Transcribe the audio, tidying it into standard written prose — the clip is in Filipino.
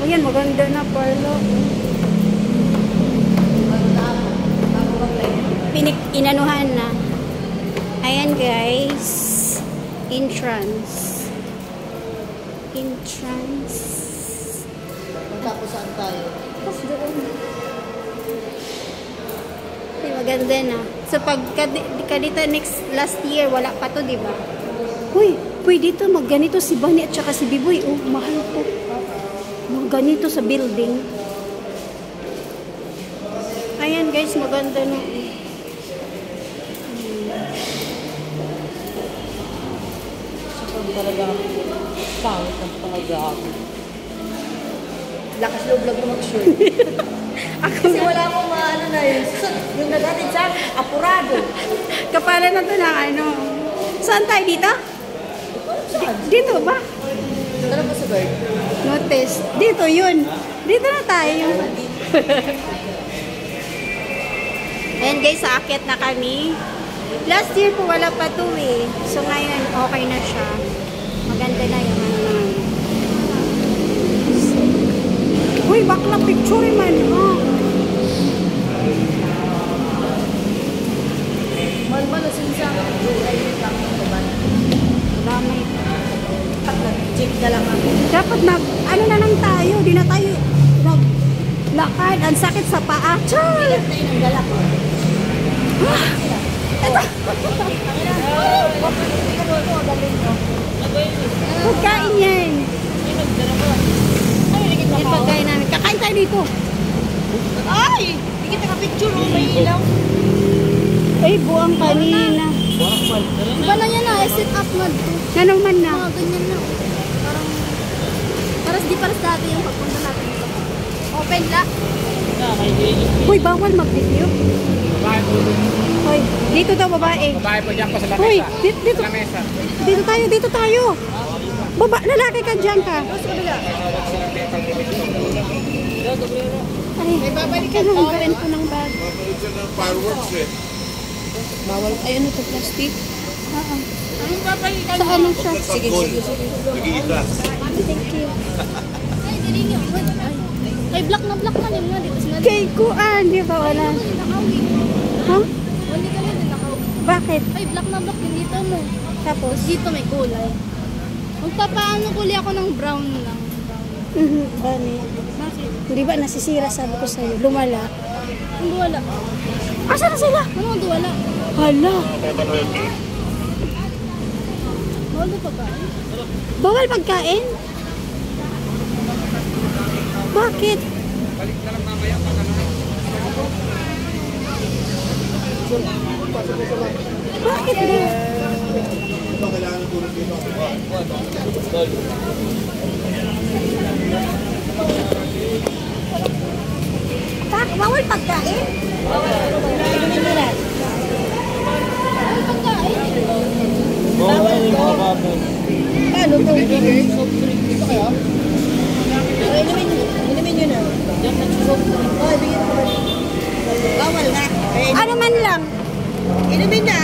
Ayan, maganda na pala. Inanuhan na. Ayan guys. Entrance. Tapos saan tayo? Tapos doon. Ay, maganda na. So pag dito last year, wala pa to, di ba? Uy, pwede dito magganito si Bani at saka si Biboy. Oh, mahal po. Ganito sa building. Ayan guys, maganda na. Talaga pangit ang talaga ako. Lakas loob lang na mag-shirt. Kasi wala akong maano na yun. Yung nagatid sa akin, apurado. Kapalan na to ng ano. Saan tayo dito? Saan? Dito ba? Tara mo sa bird. Notice. Dito yun. Dito na tayo. Ayan guys, aakyat na kami. Last year po wala pa to eh. So ngayon okay na siya. Maganda na yung ano. Uy, bakla picture man. Oh. Malman na sinsang. Ayun lang naman. Damay. Nag-check na lang ako. Dapat ano na lang tayo. Di na tayo naglakad. Ang sakit sa paa. Char! Bigat na yun ang galak. Pagkain yan. Yan pagkain namin. Kakain tayo dito. Ay! Hindi kita ka-picture. May ilaw. Ay, buwang kanina. Iba na yan na, set up na to. Na naman na. Mga ganyan na. Parang di paras dati yung pagpunta natin. Open la. Uy, bawal mag-video. Hoy, dito daw babae. Babae po dyan pa sa lamesa. Hoy, dito. Sa lamesa. Dito tayo. Lalaki ka dyan ka. Ay, babalik ka nung gawin ko ng bag. Fireworks eh. Bawal. Ay, ano to, plastic? Oo. Anong babalikan Sa ano siya? Sige. Thank you. Ay, dili nyo. Ay, black na din nga dito. Kay Kuan, di ba wala? Ha? Wali ka na din nakawin. Bakit? Ay, black din dito mo. Tapos? Dito may kulay. Magpapaano kuli ako ng brown lang. Bani. Bakit? Di ba nasisira sabi ko sa'yo? Lumala. Ang duwala. Asa na sila? Ano ang duwala? Hala. Bawal na pagkain. Bawal pagkain? Bakit? Bakit ba? Bawal pagkain? Bawal pagkain. Paano to? Inumin nyo na. Oh, bigyan ko. Bawal na. Ano man lang? Inumin na.